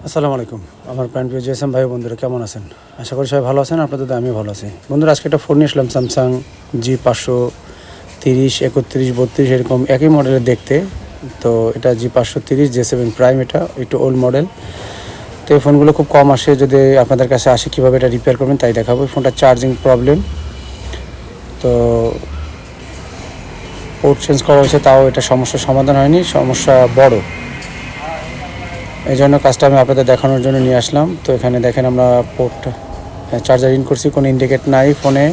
আসসালামু আলাইকুম। আমার প্রিয় জিএসএম ভাই বন্ধুরা কেমন আছেন? আশা করি সবাই ভালো আছেন। আপনাদের আমিও ভালো আছি। বন্ধুরা আজকে একটা ফোন নিয়ে আসলাম স্যামসাং G530, 31, 32 এরকম একই মডেলের দেখতে। তো এটা G530 J7 প্রাইম, এটা একটু ওল্ড মডেল। তো এই ফোনগুলো খুব কম আসে, যদি আপনাদের কাছে আসে কীভাবে এটা রিপেয়ার করবেন তাই দেখাবো। ফোনটা চার্জিং প্রবলেম, তো পোর্ট চেঞ্জ করা হয়েছে, তাও এটা সমস্যার সমাধান হয়নি, সমস্যা বড়। এই জন্য কাজটা আমি আপনাদের দেখানোর জন্য নিয়ে আসলাম। তো এখানে দেখেন আমরা পোর্ট চার্জার ইন করছি, কোনো ইন্ডিকেট নাই ফোনে।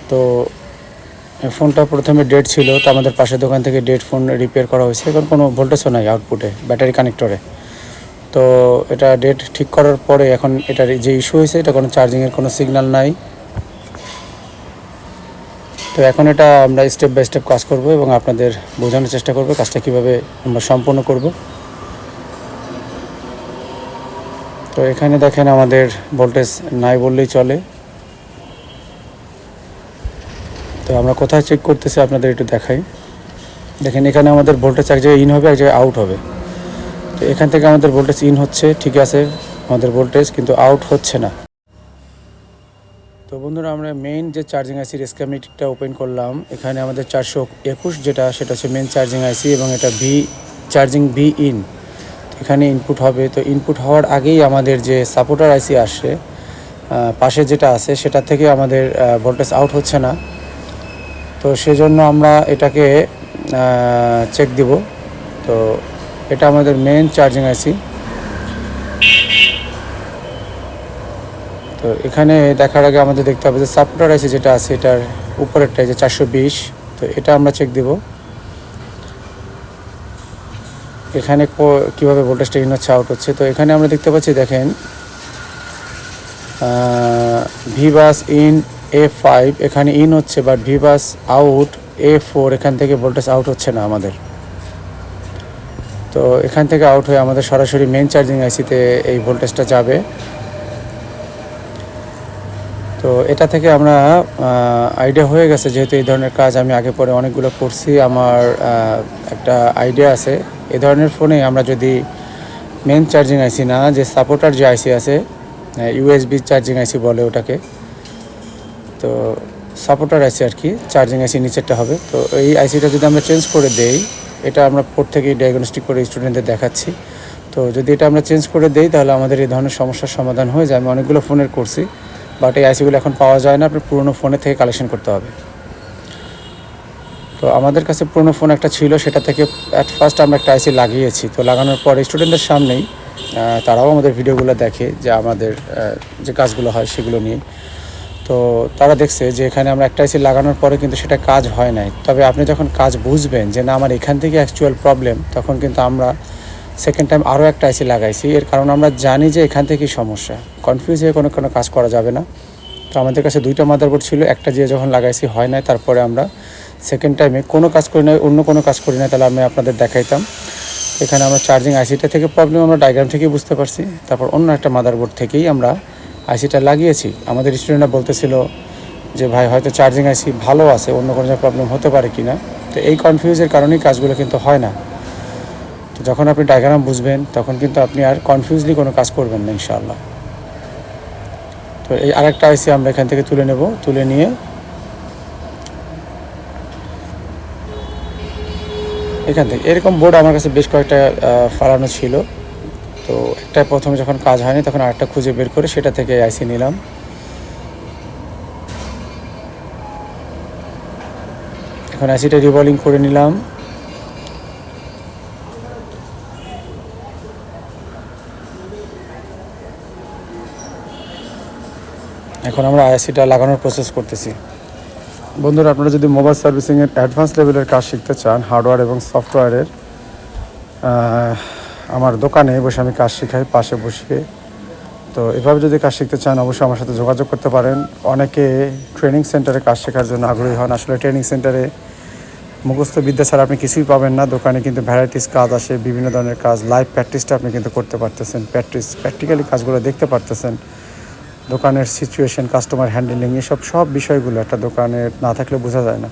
তো ফোনটা প্রথমে ডেড ছিল, তো আমাদের পাশের দোকান থেকে ডেড ফোন রিপেয়ার করা হয়েছে। এখন কোনো ভোল্টেজও নাই আউটপুটে, ব্যাটারি কানেক্টরে। তো এটা ডেড ঠিক করার পরে এখন এটার যে ইস্যু হয়েছে, এটা কোনো চার্জিংয়ের কোনো সিগন্যাল নাই। তো এখন এটা আমরা স্টেপ বাই স্টেপ কাজ করব এবং আপনাদের বোঝানোর চেষ্টা করব কাজটা কীভাবে আমরা সম্পূর্ণ করব। তো এখানে দেখেন আমাদের ভোল্টেজ নাই বললেই চলে। তো আমরা কোথায় চেক করতেছি আপনাদের একটু দেখাই। দেখেন এখানে আমাদের ভোল্টেজ এক জায়গায় ইন হবে, এক জায়গায় আউট হবে। তো এখান থেকে আমাদের ভোল্টেজ ইন হচ্ছে, ঠিক আছে আমাদের ভোল্টেজ, কিন্তু আউট হচ্ছে না। তো বন্ধুরা আমরা মেইন যে চার্জিং আইসির স্কিমেটিকটা ওপেন করলাম। এখানে আমাদের 421 যেটা, সেটা হচ্ছে মেইন চার্জিং আইসি এবং এটা চার্জিং ইন। এখানে ইনপুট হবে। তো ইনপুট হওয়ার আগেই আমাদের যে সাপোর্টার আইসি আসে পাশে যেটা আছে, সেটা থেকে আমাদের ভোল্টেজ আউট হচ্ছে না। তো সেজন্য আমরা এটাকে চেক দিব। তো এটা আমাদের মেইন চার্জিং আইসি। তো এখানে দেখার আগে আমাদের দেখতে হবে যে সাপোর্টার আইসি যেটা আছে, এটার উপরেরটাই যে 420, তো এটা আমরা চেক দিব। এখানে কীভাবে ভোল্টেজটা ইন হচ্ছে আউট হচ্ছে। তো এখানে আমরা দেখতে পাচ্ছি, দেখেন ভিবাস ইন A5 এখানে ইন হচ্ছে, বাট ভিবাস আউট A4 এখান থেকে ভোল্টেজ আউট হচ্ছে না আমাদের। তো এখান থেকে আউট হয়ে আমাদের সরাসরি মেইন চার্জিং আইসিতে এই ভোল্টেজটা যাবে। তো এটা থেকে আমরা আইডিয়া হয়ে গেছে, যেহেতু এই ধরনের কাজ আমি আগে পরে অনেকগুলো করছি, আমার একটা আইডিয়া আছে। এই ধরনের ফোনে আমরা যদি মেইন চার্জিং আইসি না, যে সাপোর্টার যে আইসি আছে, ইউএসবি চার্জিং আইসি বলে ওটাকে, তো সাপোর্টার আইসি আর কি, চার্জিং আইসি নিচেরটা হবে। তো এই আইসিটা যদি আমরা চেঞ্জ করে দেই, এটা আমরা পোর্ট থেকে ডায়াগনস্টিক করে স্টুডেন্টদের দেখাচ্ছি। তো যদি এটা আমরা চেঞ্জ করে দেই, তাহলে আমাদের এই ধরনের সমস্যার সমাধান হয়ে যায়। আমি অনেকগুলো ফোনের করছি, বাট এই আইসিগুলো এখন পাওয়া যায় না, আপনার পুরনো ফোনে থেকে কালেকশন করতে হবে। তো আমাদের কাছে পুরনো ফোন একটা ছিল, সেটা থেকে অ্যাট ফার্স্ট আমরা একটা আইসি লাগিয়েছি। তো লাগানোর পর স্টুডেন্টদের সামনেই তারাও আমাদের ভিডিওগুলো দেখে, যে আমাদের যে কাজগুলো হয় সেগুলো নিয়ে। তো তারা দেখছে যে এখানে আমরা একটা আইসি লাগানোর পরে কিন্তু সেটা কাজ হয় নাই। তবে আপনি যখন কাজ বুঝবেন যে না আমার এখান থেকে অ্যাকচুয়াল প্রবলেম, তখন কিন্তু আমরা সেকেন্ড টাইম আরও একটা আইসি লাগাইছি। এর কারণ আমরা জানি যে এখান থেকেই সমস্যা, কনফিউজ হয়ে কোনো কাজ করা যাবে না। তো আমাদের কাছে দুইটা মাদারবোর্ড ছিল, একটা দিয়ে যখন লাগাইছি হয় নাই, তারপরে আমরা সেকেন্ড টাইমে কোনো কাজ করি না, অন্য কোনো কাজ করি না, তাহলে আমি আপনাদের দেখাইতাম। এখানে আমরা চার্জিং আইসিটা থেকে প্রবলেম আমরা ডায়াগ্রাম থেকেই বুঝতে পারছি, তারপর অন্য একটা মাদারবোর্ড থেকেই আমরা আইসিটা লাগিয়েছি। আমাদের স্টুডেন্টরা বলতেছিল যে ভাই হয়তো চার্জিং আইসি ভালো আছে, অন্য কোনো প্রবলেম হতে পারে কি না। তো এই কনফিউজের কারণেই কাজগুলো কিন্তু হয় না। তো যখন আপনি ডায়াগ্রাম বুঝবেন, তখন কিন্তু আপনি আর কনফিউজলি কোনো কাজ করবেন না ইনশাআল্লাহ। তো এই আরেকটা আইসি আমরা এখান থেকে তুলে নেব, তুলে নিয়ে এখান থেকে এরকম বোর্ড আমার কাছে বেশ কয়েকটা ফালানো ছিল। তো একটা প্রথমে যখন কাজ হয়নি, তখন আরেকটা খুঁজে বের করে সেটা থেকে আইসি নিলাম। এখন আইসিটা রিভলভিং করে নিলাম। এখন আমরা আইসিটা লাগানোর প্রসেস করতেছি। বন্ধুরা, আপনারা যদি মোবাইল সার্ভিসিংয়ের অ্যাডভান্স লেভেলের কাজ শিখতে চান, হার্ডওয়্যার এবং সফটওয়্যারের, আমার দোকানে বসে আমি কাজ শেখাই পাশে বসিয়ে। তো এভাবে যদি কাজ শিখতে চান, অবশ্যই আমার সাথে যোগাযোগ করতে পারেন। অনেকে ট্রেনিং সেন্টারে কাজ শেখার জন্য আগ্রহী হন। আসলে ট্রেনিং সেন্টারে মুখস্থ বিদ্যা ছাড়া আপনি কিছুই পাবেন না। দোকানে কিন্তু ভ্যারাইটিস কাজ আসে, বিভিন্ন ধরনের কাজ, লাইভ প্র্যাকটিসটা আপনি কিন্তু করতে পারতেছেন, প্র্যাকটিক্যালি কাজগুলো দেখতে পারতেছেন। দোকানের সিচুয়েশন, কাস্টমার হ্যান্ডেলিং, এসব সব বিষয়গুলো একটা দোকানে না থাকলে বোঝা যায় না।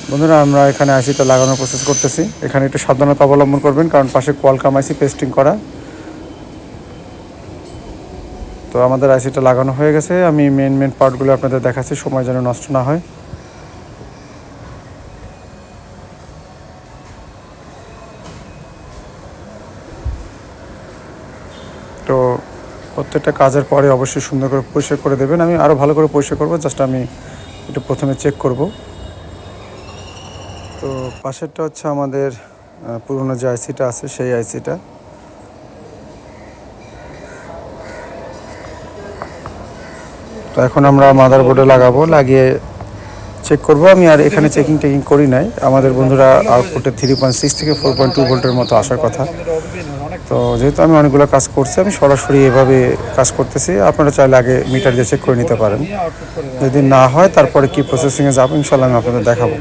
বন্ধুরা আমরা এখানে আইসিটা লাগানোর প্রসেস করতেছি। এখানে একটু সাবধানতা অবলম্বন করবেন, কারণ পাশে কোয়ালকাম আইসি পেস্টিং করা। তো আমাদের আইসিটা লাগানো হয়ে গেছে। আমি মেন পার্টগুলো আপনাদের দেখাচ্ছি, সময় যেন নষ্ট না হয়। তো প্রত্যেকটা কাজের পরে অবশ্যই সুন্দর করে পরিষ্কার করে দেবেন। আমি আরও ভালো করে পরিষ্কার করবো, জাস্ট আমি একটু প্রথমে চেক করব। তো পাশেরটা হচ্ছে আমাদের পুরনো যে আইসিটা আছে সেই আইসিটা। তো এখন আমরা মাদারবোর্ডে লাগাবো, লাগিয়ে চেক করব। আমি আর এখানে চেকিং করি নাই। আমাদের বন্ধুরা আউটপুটে 3.6 থেকে 4.2 ভোল্টের মতো আসার কথা। তো যেহেতু আমি অনেকগুলো কাজ করছি, আমি সরাসরি এভাবে কাজ করতেছি। আপনারা চাইলে আগে মিটার দিয়ে চেক করে নিতে পারেন। যদি না হয় তারপরে কি প্রসেসিংয়ে যাবো ইনশাল্লাহ আমি আপনাদের দেখাবো।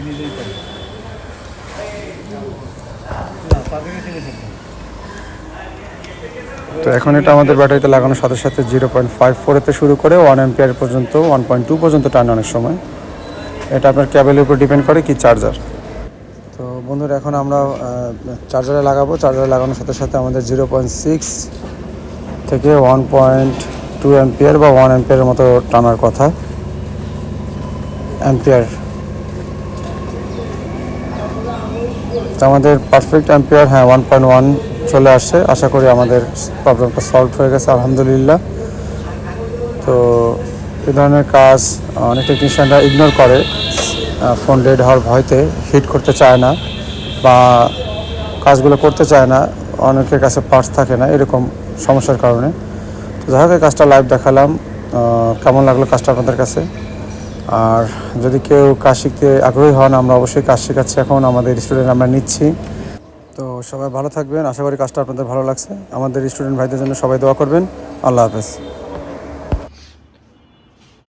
তো এখন এটা আমাদের ব্যাটারিতে লাগানোর সাথে সাথে 0.54 শুরু করে 1 অ্যাম্পিয়ার পর্যন্ত 1.2 পর্যন্ত টানে অনেক সময়। এটা আপনার ক্যাবেলের উপর ডিপেন্ড করে কি চার্জার। তো বন্ধুরা এখন আমরা চার্জারে লাগাবো। চার্জারে লাগানোর সাথে সাথে আমাদের 0.6 থেকে 1.2 অ্যাম্পিয়ার বা 1 অ্যাম্পিয়ারের মতো টানার কথা। অ্যাম্পিয়ার তো আমাদের পারফেক্ট অ্যাম্পিয়ার, হ্যাঁ 1.1 চলে আসছে। আশা করি আমাদের প্রবলেমটা সলভ হয়ে গেছে আলহামদুলিল্লাহ। তো এই ধরনের কাজ অনেক টেকনিশিয়ানরা ইগনোর করে, ফোন ডেড হওয়ার ভয়তে হিট করতে চায় না বা কাজগুলো করতে চায় না, অনেকের কাছে পার্টস থাকে না, এরকম সমস্যার কারণে। তো যাই হোক কাজটা লাইভ দেখালাম। কেমন লাগলো কাজটা আপনাদের কাছে? আর যদি কেউ কাজ শিখতে আগ্রহী হন, আমরা অবশ্যই কাজ শেখাচ্ছি, এখন আমাদের স্টুডেন্ট আমরা নিচ্ছি। তো সবাই ভালো থাকবেন, আশা করি কাজটা আপনাদের ভালো লাগছে। আমাদের স্টুডেন্ট ভাইদের জন্য সবাই দোয়া করবেন। আল্লাহ হাফেজ।